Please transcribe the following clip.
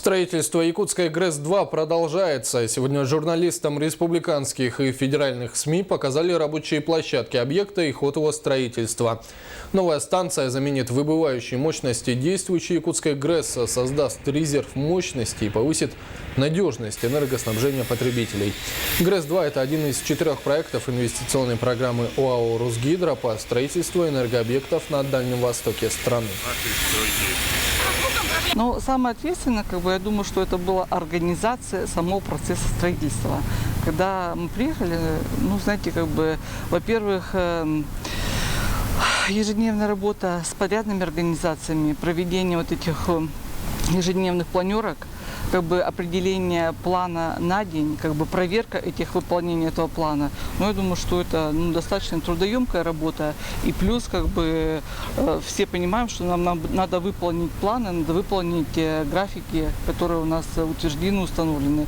Строительство якутской ГРЭС-2 продолжается. Сегодня журналистам республиканских и федеральных СМИ показали рабочие площадки объекта и ход его строительства. Новая станция заменит выбывающие мощности действующей якутской ГРЭС, создаст резерв мощности и повысит надежность энергоснабжения потребителей. ГРЭС-2 – это один из 4 проектов инвестиционной программы ОАО «Русгидро» по строительству энергообъектов на Дальнем Востоке страны. Но самое ответственное, я думаю, что это была организация самого процесса строительства. Когда мы приехали, во-первых, ежедневная работа с подрядными организациями, проведение этих ежедневных планерок, определение плана на день, проверка выполнения этого плана. Но я думаю, что это достаточно трудоемкая работа. И плюс, все понимаем, что нам надо выполнить планы, надо выполнить графики, которые у нас утверждены, установлены.